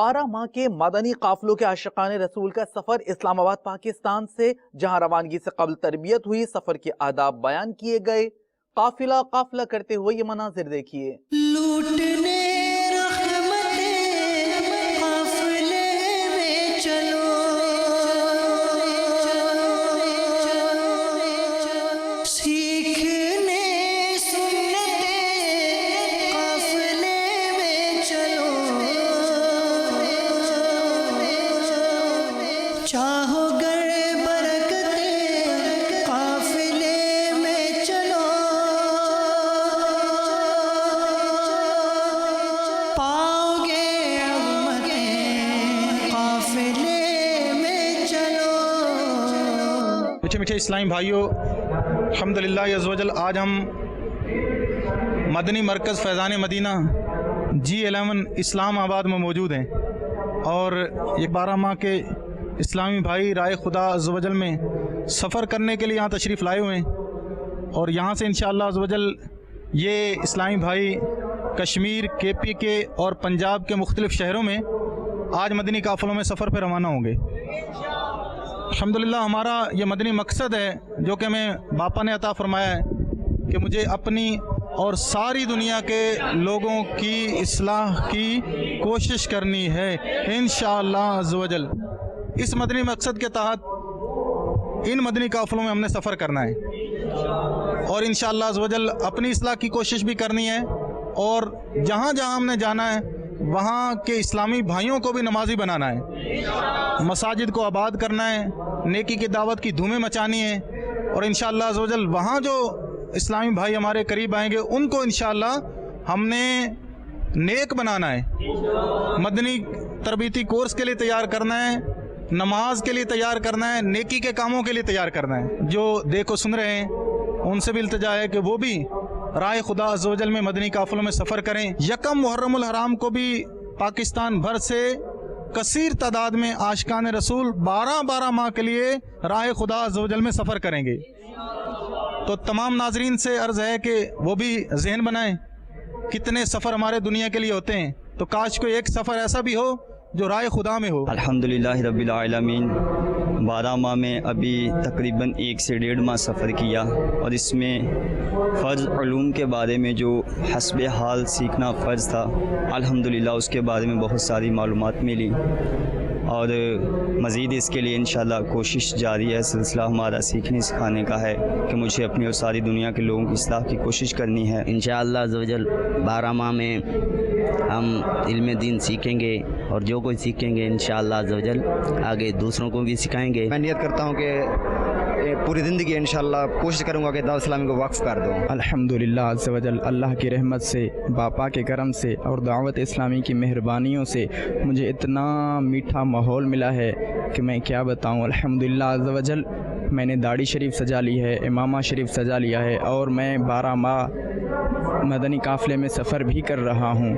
12 ماہ کے مدنی قافلوں کے عاشقان رسول کا سفر اسلام آباد پاکستان سے، جہاں روانگی سے قبل تربیت ہوئی، سفر کے آداب بیان کیے گئے۔ قافلہ کرتے ہوئے یہ مناظر دیکھیے۔ لوٹنے قافلے میں چلو، سیکھنے سنتے قافلے میں چلو، چاہو گر برکتے قافلے میں چلو، پاؤ گے عظمتیں قافلے میں چلو۔ میٹھے میٹھے اسلامی بھائیوں، الحمدللہ عز و جل آج ہم مدنی مرکز فیضان مدینہ G11 اسلام آباد میں موجود ہیں، اور یہ 12 ماہ کے اسلامی بھائی رائے خدا عز و جل میں سفر کرنے کے لیے یہاں تشریف لائے ہوئے ہیں، اور یہاں سے انشاءاللہ عز و جل یہ اسلامی بھائی کشمیر، KP کے اور پنجاب کے مختلف شہروں میں آج مدنی قافلوں میں سفر پہ روانہ ہوں گے۔ الحمدللہ ہمارا یہ مدنی مقصد ہے جو کہ ہمیں باپا نے عطا فرمایا ہے کہ مجھے اپنی اور ساری دنیا کے لوگوں کی اصلاح کی کوشش کرنی ہے انشاءاللہ عز و جل۔ اس مدنی مقصد کے تحت ان مدنی قافلوں میں ہم نے سفر کرنا ہے، اور انشاءاللہ عز و جل اپنی اصلاح کی کوشش بھی کرنی ہے، اور جہاں جہاں ہم نے جانا ہے وہاں کے اسلامی بھائیوں کو بھی نمازی بنانا ہے، مساجد کو آباد کرنا ہے، نیکی کی دعوت کی دھومیں مچانی ہے، اور انشاءاللہ عز و جل وہاں جو اسلامی بھائی ہمارے قریب آئیں گے ان کو انشاءاللہ ہم نے نیک بنانا ہے، مدنی تربیتی کورس کے لیے تیار کرنا ہے، نماز کے لیے تیار کرنا ہے، نیکی کے کاموں کے لیے تیار کرنا ہے۔ جو دیکھو سن رہے ہیں ان سے بھی التجا ہے کہ وہ بھی رائے خدا عز و جل میں مدنی قافلوں میں سفر کریں۔ یکم محرم الحرام کو بھی پاکستان بھر سے کثیر تعداد میں عاشقان رسول 12 ماہ کے لیے رائے خدا عز و جل میں سفر کریں گے، تو تمام ناظرین سے عرض ہے کہ وہ بھی ذہن بنائیں کتنے سفر ہمارے دنیا کے لیے ہوتے ہیں، تو کاش کوئی ایک سفر ایسا بھی ہو جو رائے خدا میں ہو۔ الحمدللہ رب العالمین، 12 ماہ میں ابھی تقریباً 1 سے 1.5 ماہ سفر کیا، اور اس میں فرض علوم کے بارے میں جو حسب حال سیکھنا فرض تھا، الحمدللہ اس کے بارے میں بہت ساری معلومات ملی، اور مزید اس کے لیے انشاءاللہ کوشش جاری ہے۔ سلسلہ ہمارا سیکھنے سکھانے کا ہے کہ مجھے اپنی اور ساری دنیا کے لوگوں کی اصلاح کی کوشش کرنی ہے۔ انشاءاللہ عز و جل 12 ماہ میں ہم علم دین سیکھیں گے، اور جو کوئی سیکھیں گے انشاءاللہ عز و جل آگے دوسروں کو بھی سکھائیں گے۔ میں نیت کرتا ہوں کہ پوری زندگی انشاءاللہ کوشش کروں گا کہ دعوت اسلامی کو وقف کر دوں۔ الحمدللہ عز و جل اللہ کی رحمت سے، باپا کے کرم سے اور دعوت اسلامی کی مہربانیوں سے مجھے اتنا میٹھا ماحول ملا ہے کہ میں کیا بتاؤں۔ الحمدللہ عز و جل میں نے داڑھی شریف سجا لی ہے، امامہ شریف سجا لیا ہے، اور میں 12 ماہ مدنی قافلے میں سفر بھی کر رہا ہوں۔